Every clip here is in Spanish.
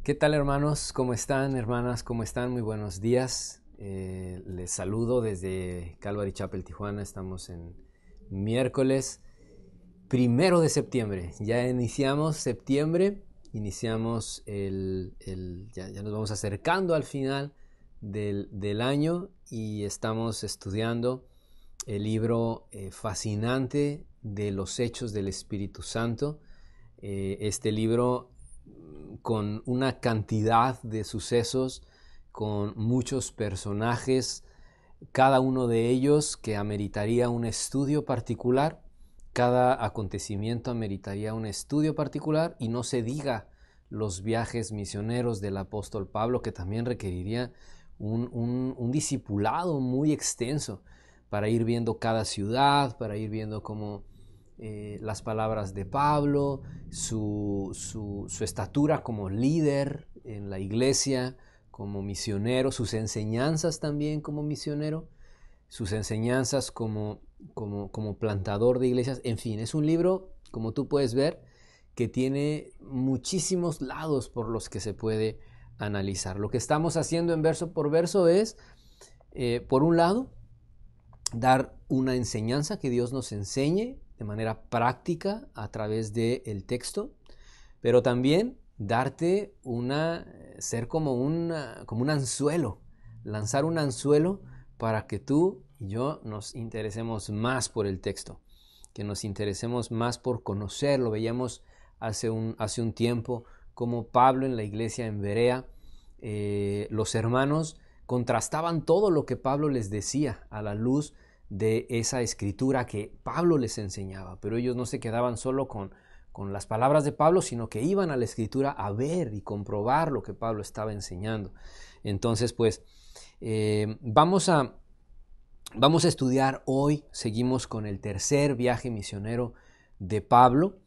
¿Qué tal, hermanos? ¿Cómo están, hermanas? ¿Cómo están? Muy buenos días. Les saludo desde Calvary Chapel, Tijuana. Estamos en miércoles 1 de septiembre. Ya iniciamos septiembre, iniciamos ya nos vamos acercando al final del año y estamos estudiando el libro fascinante de los Hechos del Espíritu Santo. Este libro con una cantidad de sucesos, con muchos personajes, cada uno de ellos que ameritaría un estudio particular, cada acontecimiento ameritaría un estudio particular, y no se diga los viajes misioneros del apóstol Pablo, que también requeriría un discipulado muy extenso para ir viendo cada ciudad, para ir viendo cómo las palabras de Pablo, su estatura como líder en la iglesia, como misionero, sus enseñanzas también como misionero, sus enseñanzas como plantador de iglesias. En fin, es un libro, como tú puedes ver, que tiene muchísimos lados por los que se puede analizar. Lo que estamos haciendo en verso por verso es, por un lado, dar una enseñanza, que Dios nos enseñe de manera práctica a través del texto, pero también darte ser como un anzuelo, lanzar un anzuelo para que tú y yo nos interesemos más por el texto, que nos interesemos más por conocerlo. Veíamos hace un tiempo como Pablo en la iglesia en Berea, los hermanos contrastaban todo lo que Pablo les decía a la luz de esa escritura que Pablo les enseñaba, pero ellos no se quedaban solo con las palabras de Pablo, sino que iban a la escritura a ver y comprobar lo que Pablo estaba enseñando. Entonces, pues, vamos a estudiar hoy. Seguimos con el tercer viaje misionero de Pablo.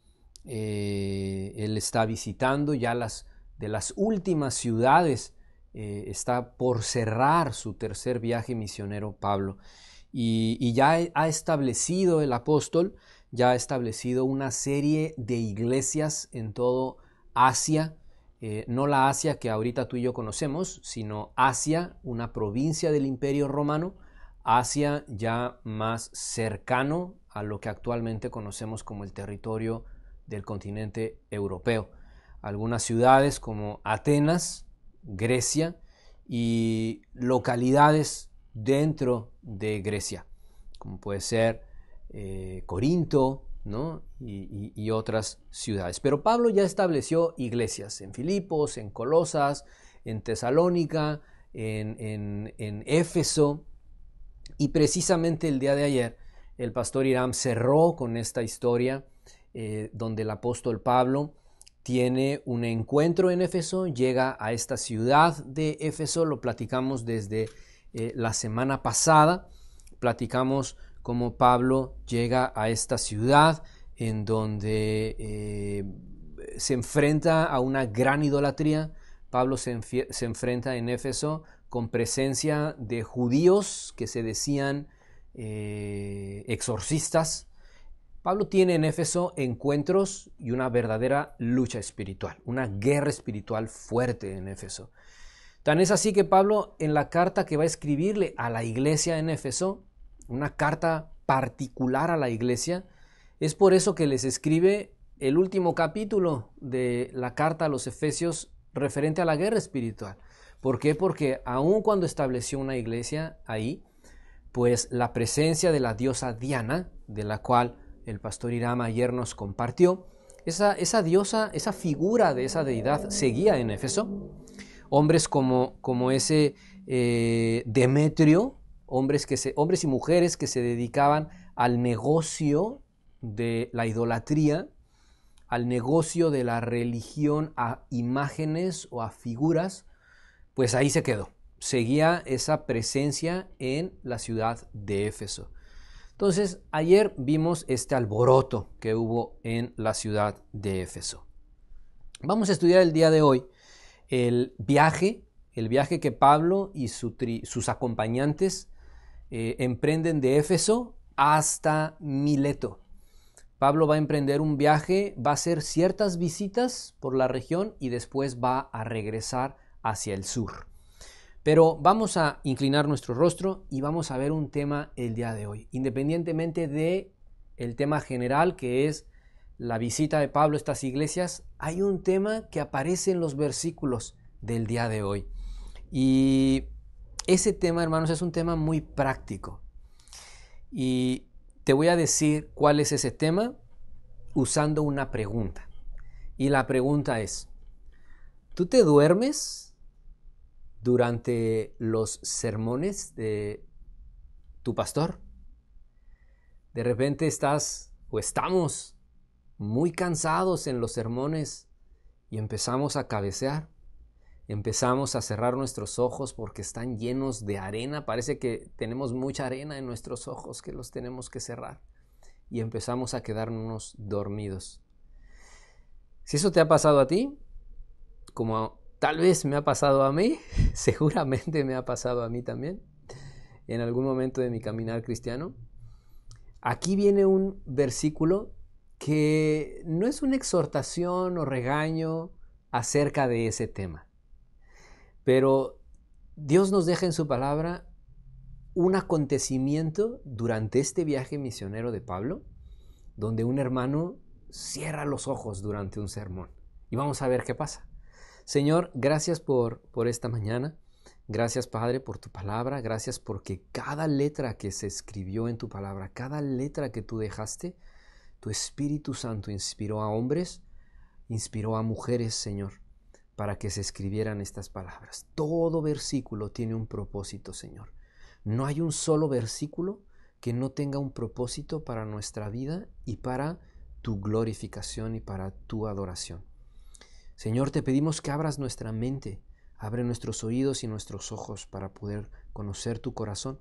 Él está visitando ya de las últimas ciudades. Está por cerrar su tercer viaje misionero Pablo. Y ya ha establecido el apóstol, ya ha establecido una serie de iglesias en todo Asia, no la Asia que ahorita tú y yo conocemos, sino Asia, una provincia del Imperio Romano, Asia ya más cercano a lo que actualmente conocemos como el territorio del continente europeo. Algunas ciudades como Atenas, Grecia, y localidades dentro de Grecia, como puede ser Corinto, ¿no? y otras ciudades. Pero Pablo ya estableció iglesias en Filipos, en Colosas, en Tesalónica, en Éfeso, y precisamente el día de ayer el pastor Irán cerró con esta historia donde el apóstol Pablo tiene un encuentro en Éfeso, llega a esta ciudad de Éfeso. Lo platicamos desde la semana pasada. Platicamos cómo Pablo llega a esta ciudad en donde se enfrenta a una gran idolatría. Pablo se enfrenta en Éfeso con presencia de judíos que se decían exorcistas. Pablo tiene en Éfeso encuentros y una verdadera lucha espiritual, una guerra espiritual fuerte en Éfeso. Tan es así que Pablo, en la carta que va a escribirle a la iglesia en Éfeso, una carta particular a la iglesia, es por eso que les escribe el último capítulo de la carta a los Efesios referente a la guerra espiritual. ¿Por qué? Porque aun cuando estableció una iglesia ahí, pues la presencia de la diosa Diana, de la cual el pastor Irán ayer nos compartió, esa diosa, esa figura de esa deidad seguía en Éfeso. Hombres como ese Demetrio, hombres y mujeres que se dedicaban al negocio de la idolatría, al negocio de la religión a imágenes o a figuras, pues ahí se quedó. Seguía esa presencia en la ciudad de Éfeso. Entonces, ayer vimos este alboroto que hubo en la ciudad de Éfeso. Vamos a estudiar el día de hoy el viaje que Pablo y sus acompañantes emprenden de Éfeso hasta Mileto. Pablo va a emprender un viaje, va a hacer ciertas visitas por la región y después va a regresar hacia el sur. Pero vamos a inclinar nuestro rostro y vamos a ver un tema el día de hoy, independientemente de el tema general que es la visita de Pablo a estas iglesias. Hay un tema que aparece en los versículos del día de hoy y ese tema, hermanos, es un tema muy práctico y te voy a decir cuál es ese tema usando una pregunta, y la pregunta es: ¿tú te duermes durante los sermones de tu pastor? De repente estás o estamos muy cansados en los sermones y empezamos a cabecear, empezamos a cerrar nuestros ojos porque están llenos de arena, parece que tenemos mucha arena en nuestros ojos que los tenemos que cerrar y empezamos a quedarnos dormidos. Si eso te ha pasado a ti, como tal vez me ha pasado a mí, seguramente me ha pasado a mí también, en algún momento de mi caminar cristiano, aquí viene un versículo que no es una exhortación o regaño acerca de ese tema, pero Dios nos deja en su palabra un acontecimiento durante este viaje misionero de Pablo, donde un hermano cierra los ojos durante un sermón. Y vamos a ver qué pasa. Señor, gracias por esta mañana. Gracias, Padre, por tu palabra. Gracias porque cada letra que se escribió en tu palabra, cada letra que tú dejaste, tu Espíritu Santo inspiró a hombres, inspiró a mujeres, Señor, para que se escribieran estas palabras. Todo versículo tiene un propósito, Señor. No hay un solo versículo que no tenga un propósito para nuestra vida y para tu glorificación y para tu adoración. Señor, te pedimos que abras nuestra mente, abre nuestros oídos y nuestros ojos para poder conocer tu corazón,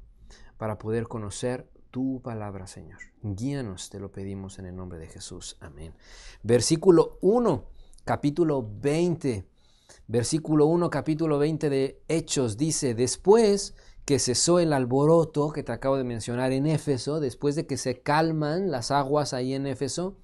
para poder conocer tu palabra, Señor. Guíanos, te lo pedimos en el nombre de Jesús. Amén. Versículo 1, capítulo 20. Versículo 1, capítulo 20 de Hechos dice: después que cesó el alboroto que te acabo de mencionar en Éfeso, después de que se calman las aguas ahí en Éfeso,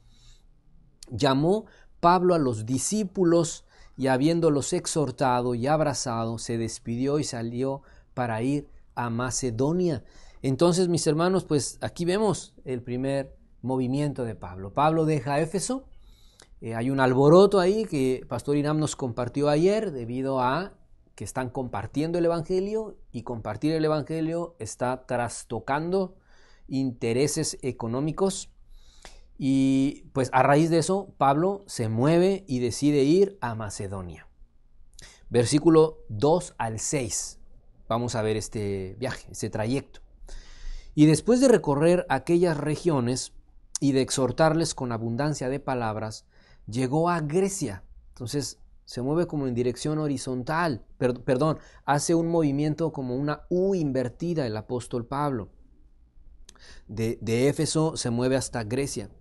llamó Pablo a los discípulos y habiéndolos exhortado y abrazado, se despidió y salió para ir a Macedonia. Entonces, mis hermanos, pues aquí vemos el primer movimiento de Pablo. Pablo deja Éfeso. Hay un alboroto ahí que Pastor Irán nos compartió ayer debido a que están compartiendo el Evangelio, y compartir el Evangelio está trastocando intereses económicos. Y pues a raíz de eso, Pablo se mueve y decide ir a Macedonia. Versículo 2 al 6. Vamos a ver este viaje, este trayecto. Y después de recorrer aquellas regiones y de exhortarles con abundancia de palabras, llegó a Grecia. Entonces se mueve como en dirección horizontal, hace un movimiento como una U invertida el apóstol Pablo. De Éfeso se mueve hasta Grecia.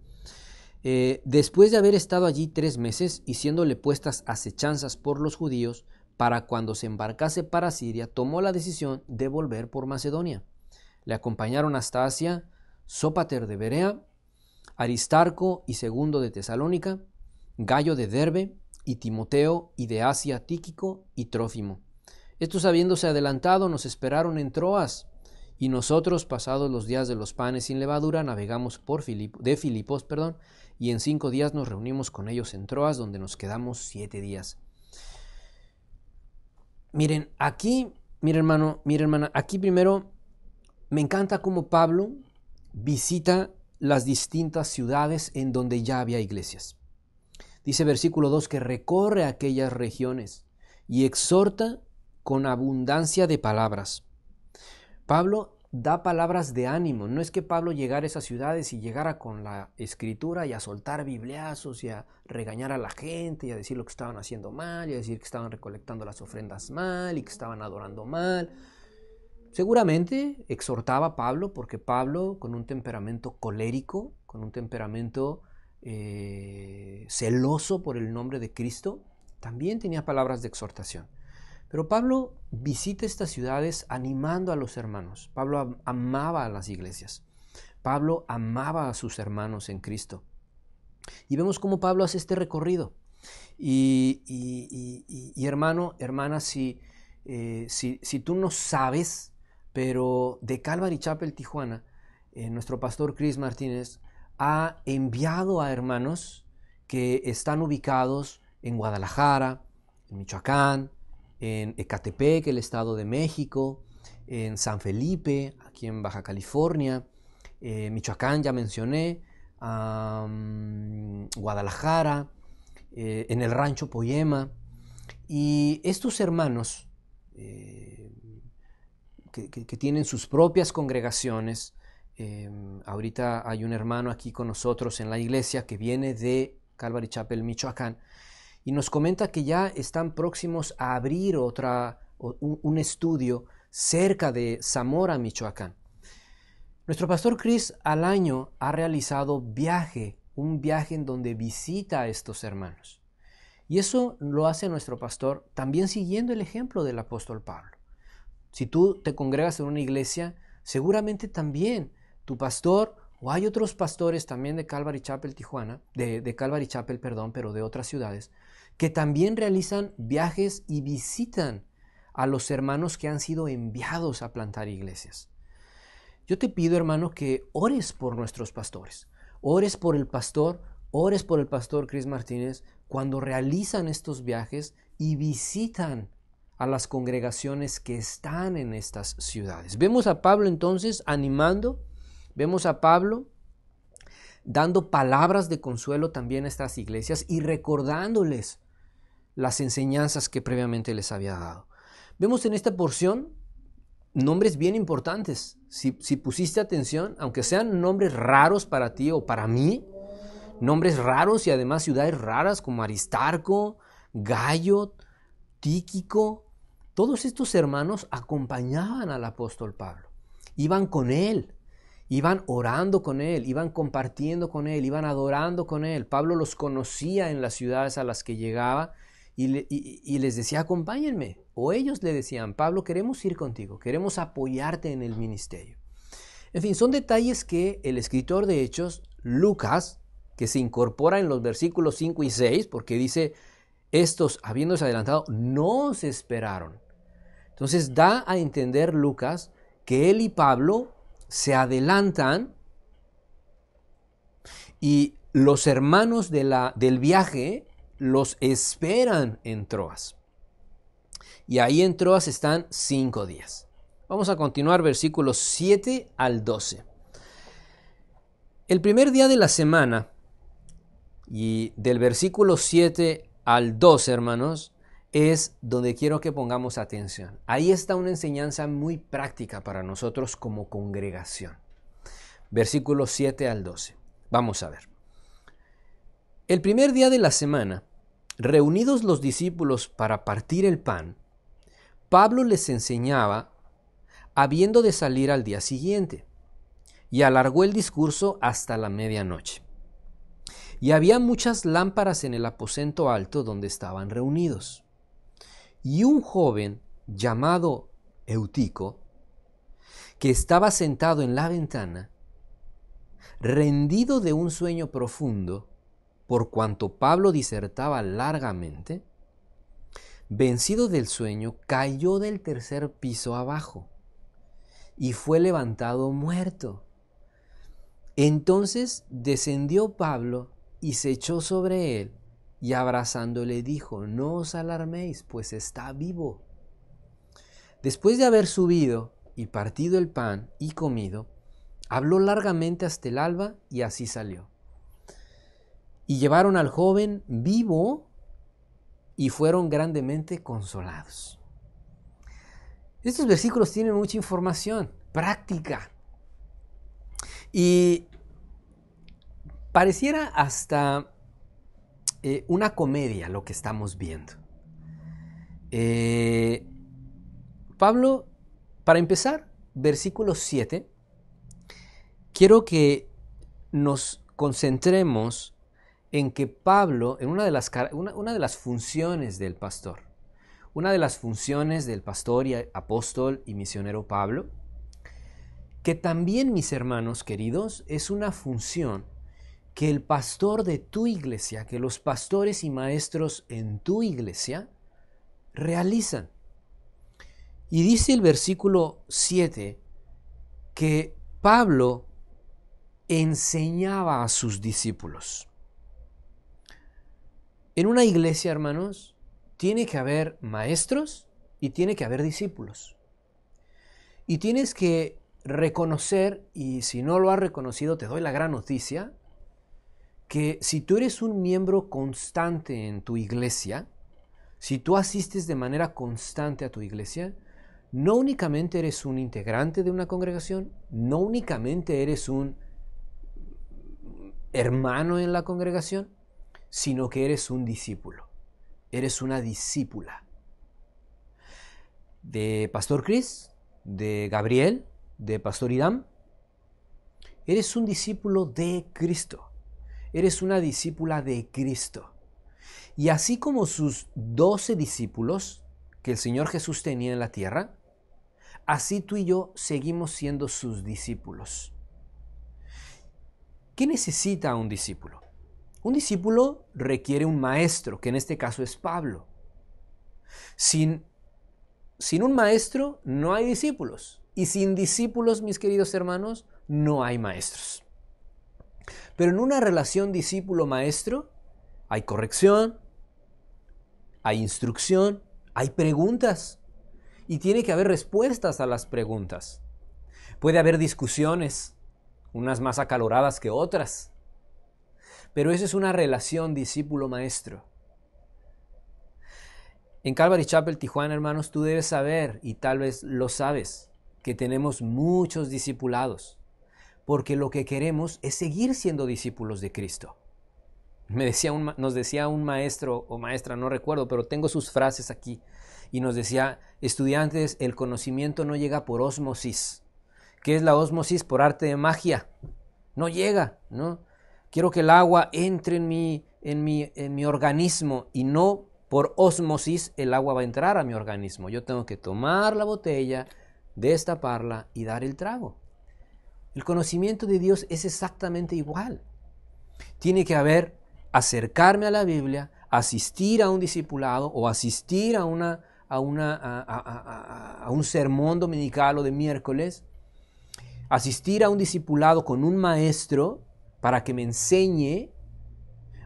Después de haber estado allí 3 meses y siéndole puestas acechanzas por los judíos, para cuando se embarcase para Siria, tomó la decisión de volver por Macedonia. Le acompañaron hasta Asia Sópater de Berea, Aristarco y Segundo de Tesalónica, Gayo de Derbe, y Timoteo, y de Asia Tíquico y Trófimo. Estos, habiéndose adelantado, nos esperaron en Troas, y nosotros, pasados los días de los panes sin levadura, navegamos de Filipos, y en 5 días nos reunimos con ellos en Troas, donde nos quedamos 7 días. Miren, aquí, mi hermano, mi hermana, aquí primero me encanta cómo Pablo visita las distintas ciudades en donde ya había iglesias. Dice versículo 2 que recorre aquellas regiones y exhorta con abundancia de palabras. Pablo da palabras de ánimo. No es que Pablo llegara a esas ciudades y llegara con la escritura y a soltar bibliazos y a regañar a la gente y a decir lo que estaban haciendo mal y a decir que estaban recolectando las ofrendas mal y que estaban adorando mal. Seguramente exhortaba a Pablo porque Pablo, con un temperamento colérico, con un temperamento celoso por el nombre de Cristo, también tenía palabras de exhortación. Pero Pablo visita estas ciudades animando a los hermanos. Pablo amaba a las iglesias. Pablo amaba a sus hermanos en Cristo. Y vemos cómo Pablo hace este recorrido. Y hermano, hermana, si tú no sabes, pero de Calvary Chapel, Tijuana, nuestro pastor Chris Martínez ha enviado a hermanos que están ubicados en Guadalajara, en Michoacán, en Ecatepec, el Estado de México, en San Felipe, aquí en Baja California, Michoacán ya mencioné, Guadalajara, en el Rancho Poyema. Y estos hermanos que tienen sus propias congregaciones, ahorita hay un hermano aquí con nosotros en la iglesia que viene de Calvary Chapel, Michoacán, y nos comenta que ya están próximos a abrir un estudio cerca de Zamora, Michoacán. Nuestro pastor Chris al año ha realizado un viaje en donde visita a estos hermanos. Y eso lo hace nuestro pastor también siguiendo el ejemplo del apóstol Pablo. Si tú te congregas en una iglesia, seguramente también tu pastor, o hay otros pastores también de Calvary Chapel, Tijuana, de Calvary Chapel, perdón, pero de otras ciudades, que también realizan viajes y visitan a los hermanos que han sido enviados a plantar iglesias. Yo te pido, hermano, que ores por nuestros pastores, ores por el pastor Chris Martínez cuando realizan estos viajes y visitan a las congregaciones que están en estas ciudades. Vemos a Pablo entonces animando, vemos a Pablo dando palabras de consuelo también a estas iglesias y recordándoles las enseñanzas que previamente les había dado. Vemos en esta porción nombres bien importantes. Si pusiste atención, aunque sean nombres raros para ti o para mí, nombres raros y además ciudades raras como Aristarco, Gayo, Tíquico, todos estos hermanos acompañaban al apóstol Pablo. Iban con él, iban orando con él, iban compartiendo con él, iban adorando con él. Pablo los conocía en las ciudades a las que llegaba y les decía, acompáñenme. O ellos le decían, Pablo, queremos ir contigo, queremos apoyarte en el ministerio. En fin, son detalles que el escritor de Hechos, Lucas, que se incorpora en los versículos 5 y 6, porque dice, estos, habiéndose adelantado, no se esperaron. Entonces da a entender Lucas que él y Pablo se adelantan y los hermanos del viaje los esperan en Troas. Y ahí en Troas están 5 días. Vamos a continuar versículos 7 al 12. El primer día de la semana, y del versículo 7 al 12, hermanos, es donde quiero que pongamos atención. Ahí está una enseñanza muy práctica para nosotros como congregación. Versículos 7 al 12. Vamos a ver. El primer día de la semana, reunidos los discípulos para partir el pan, Pablo les enseñaba habiendo de salir al día siguiente, y alargó el discurso hasta la medianoche. Y había muchas lámparas en el aposento alto donde estaban reunidos. Y un joven llamado Eutico, que estaba sentado en la ventana, rendido de un sueño profundo, por cuanto Pablo disertaba largamente, vencido del sueño, cayó del tercer piso abajo y fue levantado muerto. Entonces descendió Pablo y se echó sobre él y abrazándole dijo, no os alarméis, pues está vivo. Después de haber subido y partido el pan y comido, habló largamente hasta el alba y así salió. Y llevaron al joven vivo y fueron grandemente consolados. Estos versículos tienen mucha información práctica y pareciera hasta una comedia lo que estamos viendo. Pablo, para empezar, versículo 7, quiero que nos concentremos en que Pablo, en una de las funciones del pastor, una de las funciones del pastor y apóstol y misionero Pablo, que también, mis hermanos queridos, es una función que el pastor de tu iglesia, que los pastores y maestros en tu iglesia realizan. Y dice el versículo 7 que Pablo enseñaba a sus discípulos. En una iglesia, hermanos, tiene que haber maestros y tiene que haber discípulos. Y tienes que reconocer, y si no lo has reconocido, te doy la gran noticia, que si tú eres un miembro constante en tu iglesia, si tú asistes de manera constante a tu iglesia, no únicamente eres un integrante de una congregación, no únicamente eres un hermano en la congregación, sino que eres un discípulo, eres una discípula. De Pastor Chris, de Gabriel, de Pastor Idam, eres un discípulo de Cristo, eres una discípula de Cristo. Y así como sus 12 discípulos que el Señor Jesús tenía en la tierra, así tú y yo seguimos siendo sus discípulos. ¿Qué necesita un discípulo? Un discípulo requiere un maestro, que en este caso es Pablo. Sin un maestro no hay discípulos. Y sin discípulos, mis queridos hermanos, no hay maestros. Pero en una relación discípulo-maestro hay corrección, hay instrucción, hay preguntas. Y tiene que haber respuestas a las preguntas. Puede haber discusiones, unas más acaloradas que otras. Pero esa es una relación discípulo-maestro. En Calvary Chapel, Tijuana, hermanos, tú debes saber, y tal vez lo sabes, que tenemos muchos discipulados, porque lo que queremos es seguir siendo discípulos de Cristo. Nos decía un maestro o maestra, no recuerdo, pero tengo sus frases aquí, y nos decía: estudiantes, el conocimiento no llega por ósmosis. ¿Qué es la ósmosis? Por arte de magia. No llega, ¿no? Quiero que el agua entre en mi organismo, y no por ósmosis el agua va a entrar a mi organismo. Yo tengo que tomar la botella, destaparla y dar el trago. El conocimiento de Dios es exactamente igual. Tiene que haber acercarme a la Biblia, asistir a un discipulado o asistir a un sermón dominical o de miércoles, asistir a un discipulado con un maestro para que me enseñe,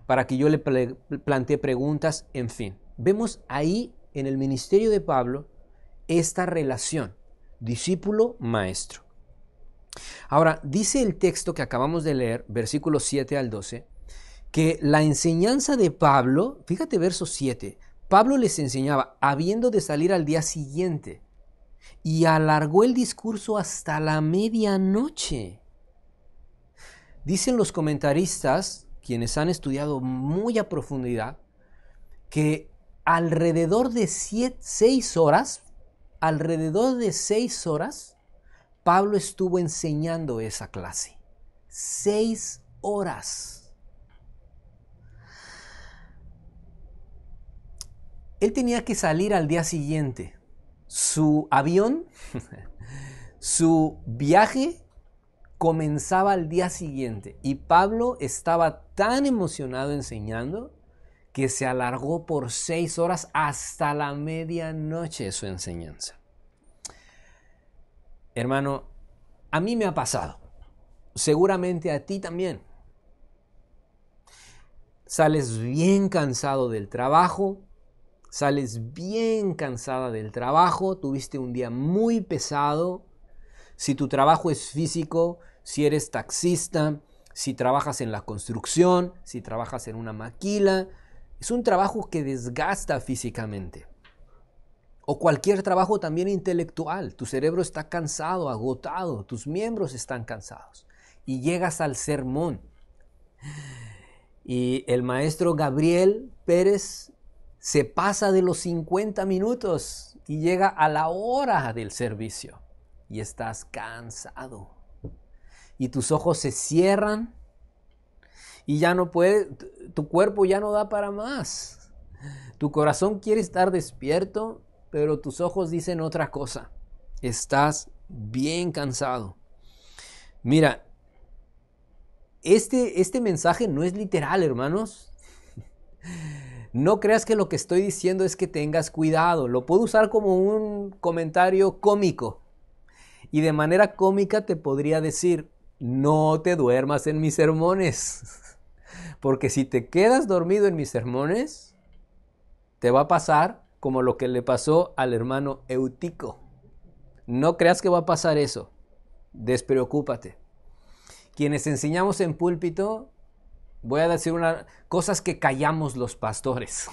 para que yo le plantee preguntas, en fin. Vemos ahí en el ministerio de Pablo esta relación, discípulo-maestro. Ahora, dice el texto que acabamos de leer, versículos 7 al 12, que la enseñanza de Pablo, fíjate verso 7, Pablo les enseñaba habiendo de salir al día siguiente y alargó el discurso hasta la medianoche. Dicen los comentaristas, quienes han estudiado muy a profundidad, que alrededor de 6 horas, Pablo estuvo enseñando esa clase. 6 horas. Él tenía que salir al día siguiente. Su avión, su viaje comenzaba al día siguiente. Y Pablo estaba tan emocionado enseñando que se alargó por 6 horas hasta la medianoche su enseñanza. Hermano, a mí me ha pasado. Seguramente a ti también. Sales bien cansado del trabajo, tuviste un día muy pesado. Si tu trabajo es físico, si eres taxista, si trabajas en la construcción, si trabajas en una maquila, es un trabajo que desgasta físicamente. O cualquier trabajo también intelectual. Tu cerebro está cansado, agotado, tus miembros están cansados. Y llegas al sermón. Y el maestro Gabriel Pérez se pasa de los 50 minutos y llega a la hora del servicio. Y estás cansado. Y tus ojos se cierran y ya no puedes, tu cuerpo ya no da para más. Tu corazón quiere estar despierto, pero tus ojos dicen otra cosa. Estás bien cansado. Mira, este mensaje no es literal, hermanos. No creas que lo que estoy diciendo es que tengas cuidado. Lo puedo usar como un comentario cómico. Y de manera cómica te podría decir, no te duermas en mis sermones. Porque si te quedas dormido en mis sermones, te va a pasar como lo que le pasó al hermano Eutico. No creas que va a pasar eso. Despreocúpate. Quienes enseñamos en púlpito, voy a decir cosas que callamos los pastores.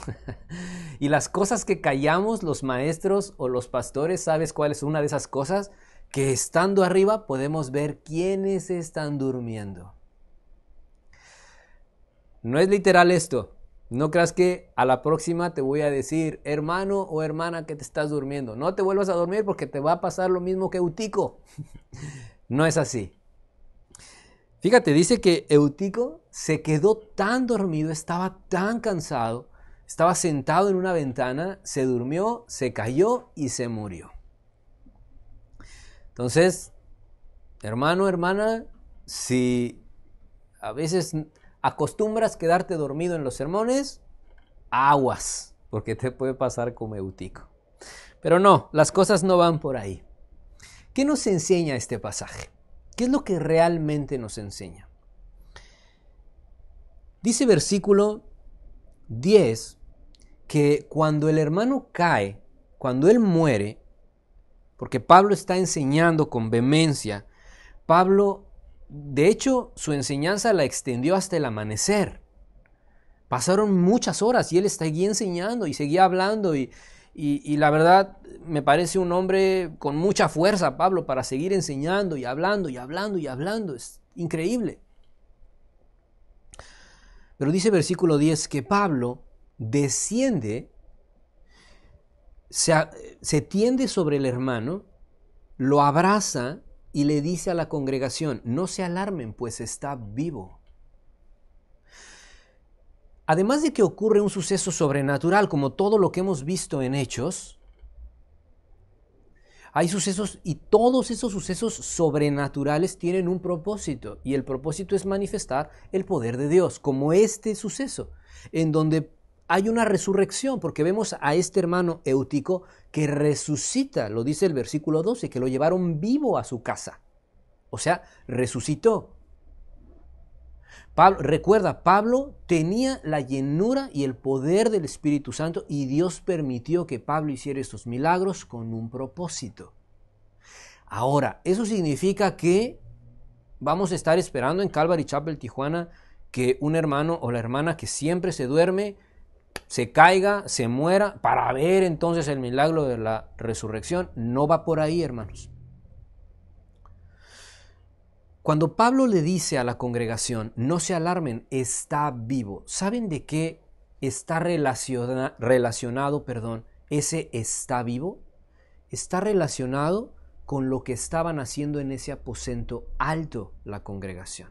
Y las cosas que callamos los maestros o los pastores, ¿sabes cuál es una de esas cosas? Que estando arriba podemos ver quiénes están durmiendo. No es literal esto. No creas que a la próxima te voy a decir, hermano o hermana, que te estás durmiendo. No te vuelvas a dormir porque te va a pasar lo mismo que Eutico. No es así. Fíjate, dice que Eutico se quedó tan dormido, estaba tan cansado, estaba sentado en una ventana, se durmió, se cayó y se murió. Entonces, hermano, hermana, si a veces acostumbras quedarte dormido en los sermones, aguas, porque te puede pasar como Eutico. Pero no, las cosas no van por ahí. ¿Qué nos enseña este pasaje? ¿Qué es lo que realmente nos enseña? Dice versículo 10 que cuando el hermano cae, cuando él muere, porque Pablo está enseñando con vehemencia, Pablo, de hecho, su enseñanza la extendió hasta el amanecer. Pasaron muchas horas y él seguía enseñando y seguía hablando y la verdad me parece un hombre con mucha fuerza, Pablo, para seguir enseñando y hablando y hablando y hablando. Es increíble. Pero dice versículo 10 que Pablo desciende, se tiende sobre el hermano, lo abraza y le dice a la congregación, no se alarmen, pues está vivo. Además de que ocurre un suceso sobrenatural, como todo lo que hemos visto en Hechos, hay sucesos y todos esos sucesos sobrenaturales tienen un propósito, y el propósito es manifestar el poder de Dios, como este suceso, en donde hay una resurrección, porque vemos a este hermano Eutico que resucita, lo dice el versículo 12, que lo llevaron vivo a su casa, o sea, resucitó. Recuerda, Pablo tenía la llenura y el poder del Espíritu Santo y Dios permitió que Pablo hiciera estos milagros con un propósito. Ahora, eso significa que vamos a estar esperando en Calvary Chapel, Tijuana, que un hermano o la hermana que siempre se duerme, se caiga, se muera, para ver entonces el milagro de la resurrección. No va por ahí, hermanos. Cuando Pablo le dice a la congregación, no se alarmen, está vivo, ¿saben de qué está relacionado, ese está vivo? Está relacionado con lo que estaban haciendo en ese aposento alto la congregación.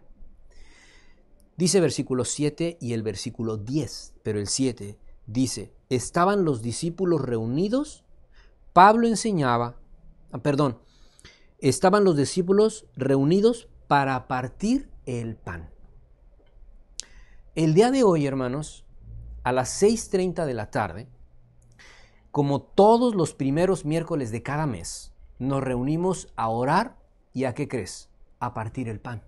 Dice versículo 7 y el versículo 10, pero el 7 dice, estaban los discípulos reunidos, Pablo enseñaba, estaban los discípulos reunidos para partir el pan. El día de hoy, hermanos, a las 6:30 de la tarde, como todos los primeros miércoles de cada mes, nos reunimos a orar y ¿a qué crees? A partir el pan.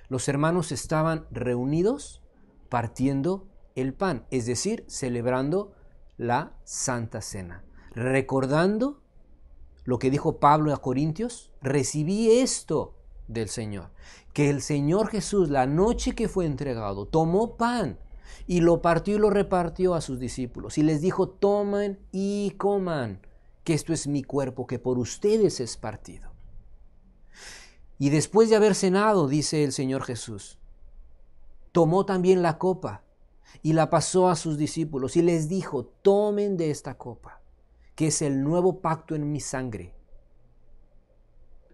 Los hermanos estaban reunidos partiendo el pan, es decir, celebrando la Santa Cena, recordando lo que dijo Pablo a Corintios, recibí esto del Señor, que el Señor Jesús, la noche que fue entregado, tomó pan y lo partió y lo repartió a sus discípulos y les dijo, tomen y coman, que esto es mi cuerpo que por ustedes es partido. Y después de haber cenado, dice el Señor Jesús, tomó también la copa y la pasó a sus discípulos y les dijo, tomen de esta copa, que es el nuevo pacto en mi sangre,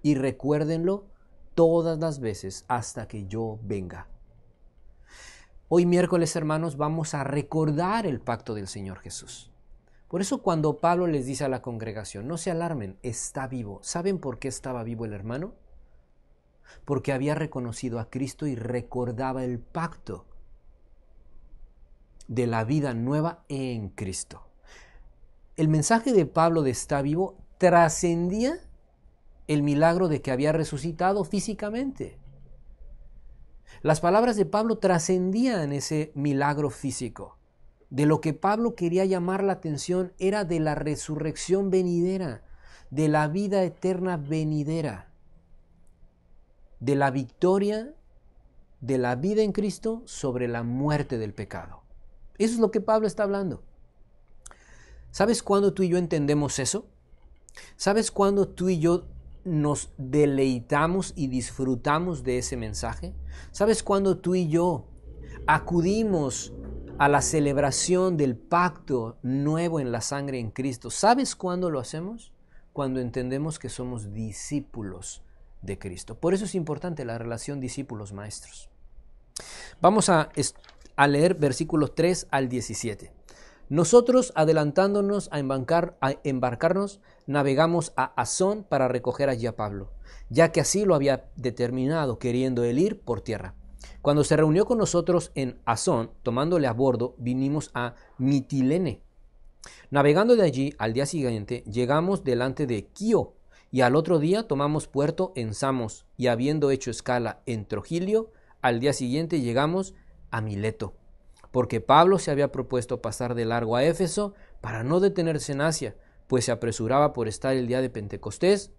y recuérdenlo todas las veces hasta que yo venga. Hoy miércoles, hermanos, vamos a recordar el pacto del Señor Jesús. Por eso cuando Pablo les dice a la congregación, no se alarmen, está vivo. ¿Saben por qué estaba vivo el hermano? porque había reconocido a Cristo y recordaba el pacto de la vida nueva en Cristo. El mensaje de Pablo de está vivo trascendía el milagro de que había resucitado físicamente. Las palabras de Pablo trascendían ese milagro físico. De lo que Pablo quería llamar la atención era de la resurrección venidera, de la vida eterna venidera, de la victoria de la vida en Cristo sobre la muerte del pecado. Eso es lo que Pablo está hablando. ¿Sabes cuándo tú y yo entendemos eso? ¿Sabes cuándo tú y yo nos deleitamos y disfrutamos de ese mensaje? ¿Sabes cuándo tú y yo acudimos a la celebración del pacto nuevo en la sangre en Cristo? ¿Sabes cuándo lo hacemos? Cuando entendemos que somos discípulos de Cristo. Por eso es importante la relación discípulos-maestros. Vamos a leer versículos 3 al 17. Nosotros, adelantándonos a embarcarnos, navegamos a Asón para recoger allí a Pablo, ya que así lo había determinado, queriendo él ir por tierra. Cuando se reunió con nosotros en Asón, tomándole a bordo, vinimos a Mitilene. Navegando de allí, al día siguiente, llegamos delante de Quío, y al otro día tomamos puerto en Samos, y habiendo hecho escala en Trogilio, al día siguiente llegamos a Mileto, porque Pablo se había propuesto pasar de largo a Éfeso para no detenerse en Asia, pues se apresuraba por estar el día de Pentecostés,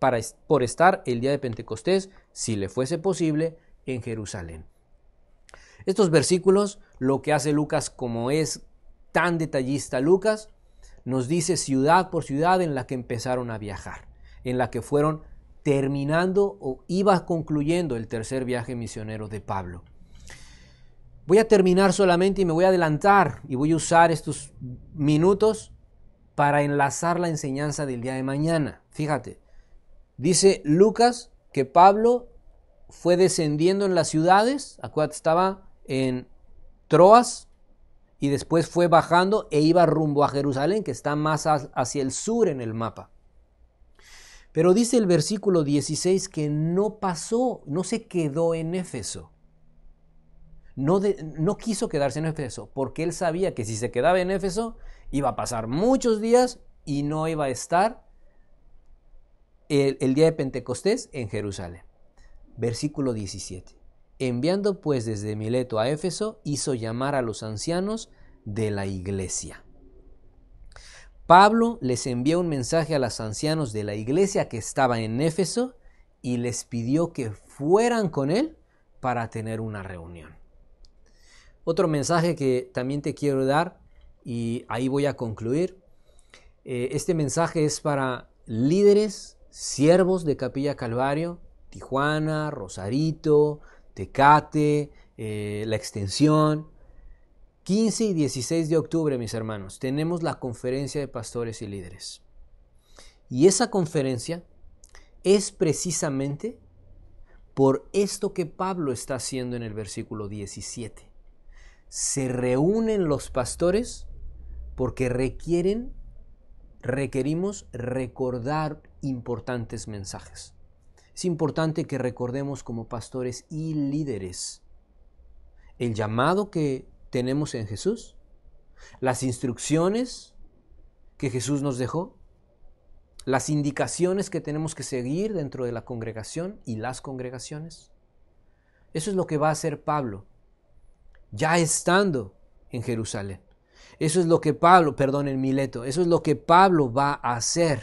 si le fuese posible, en Jerusalén. Estos versículos, lo que hace Lucas, como es tan detallista Lucas, nos dice ciudad por ciudad en la que empezaron a viajar, en la que fueron terminando o iba concluyendo el tercer viaje misionero de Pablo. Voy a terminar solamente y me voy a adelantar y voy a usar estos minutos para enlazar la enseñanza del día de mañana. Fíjate, dice Lucas que Pablo fue descendiendo en las ciudades, acuérdate, estaba en Troas y después fue bajando e iba rumbo a Jerusalén, que está más hacia el sur en el mapa. Pero dice el versículo 16 que no pasó, no se quedó en Éfeso. No quiso quedarse en Éfeso, porque él sabía que si se quedaba en Éfeso iba a pasar muchos días y no iba a estar el día de Pentecostés en Jerusalén. Versículo 17. Enviando pues desde Mileto a Éfeso, hizo llamar a los ancianos de la iglesia. Pablo les envió un mensaje a los ancianos de la iglesia que estaba en Éfeso y les pidió que fueran con él para tener una reunión. Otro mensaje que también te quiero dar, y ahí voy a concluir. Este mensaje es para líderes, siervos de Capilla Calvario, Tijuana, Rosarito, Tecate, La Extensión. 15 y 16 de octubre, mis hermanos, tenemos la conferencia de pastores y líderes. Y esa conferencia es precisamente por esto que Pablo está haciendo en el versículo 17. Se reúnen los pastores porque requerimos recordar importantes mensajes. Es importante que recordemos como pastores y líderes el llamado que tenemos en Jesús, las instrucciones que Jesús nos dejó, las indicaciones que tenemos que seguir dentro de la congregación y las congregaciones. Eso es lo que va a hacer Pablo, ya estando en Jerusalén. Eso es lo que en Mileto, eso es lo que Pablo va a hacer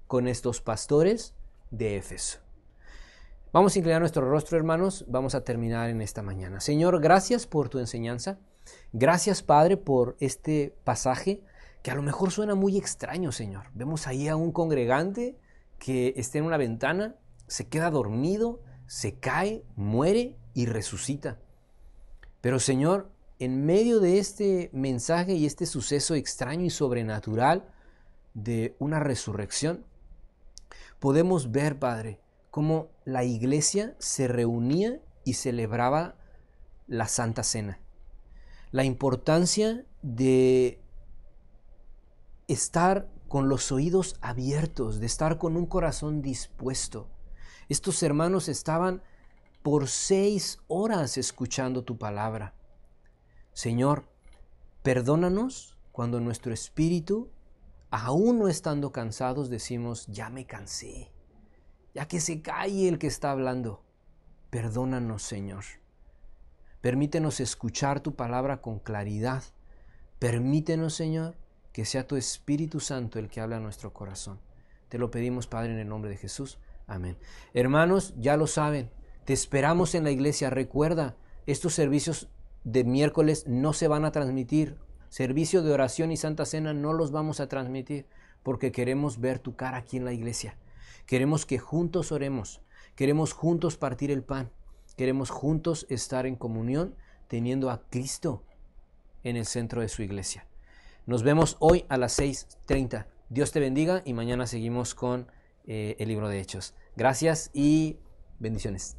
con estos pastores de Éfeso. Vamos a inclinar nuestro rostro, hermanos. Vamos a terminar en esta mañana. Señor, gracias por tu enseñanza. Gracias, Padre, por este pasaje que a lo mejor suena muy extraño, Señor. Vemos ahí a un congregante que está en una ventana, se queda dormido, se cae, muere y resucita. Pero, Señor, en medio de este mensaje y este suceso extraño y sobrenatural de una resurrección, podemos ver, Padre, cómo la iglesia se reunía y celebraba la Santa Cena. La importancia de estar con los oídos abiertos, de estar con un corazón dispuesto. Estos hermanos estaban por 6 horas escuchando tu palabra. Señor, perdónanos cuando nuestro espíritu, aún no estando cansados, decimos, ya me cansé, ya que se calle el que está hablando. Perdónanos, Señor. Permítenos escuchar tu palabra con claridad. Permítenos, Señor, que sea tu Espíritu Santo el que habla a nuestro corazón. Te lo pedimos, Padre, en el nombre de Jesús. Amén. Hermanos, ya lo saben, te esperamos en la iglesia. Recuerda, estos servicios de miércoles no se van a transmitir. Servicio de oración y Santa Cena no los vamos a transmitir porque queremos ver tu cara aquí en la iglesia. Queremos que juntos oremos. Queremos juntos partir el pan. Queremos juntos estar en comunión teniendo a Cristo en el centro de su iglesia. Nos vemos hoy a las 6:30. Dios te bendiga y mañana seguimos con el libro de Hechos. Gracias y bendiciones.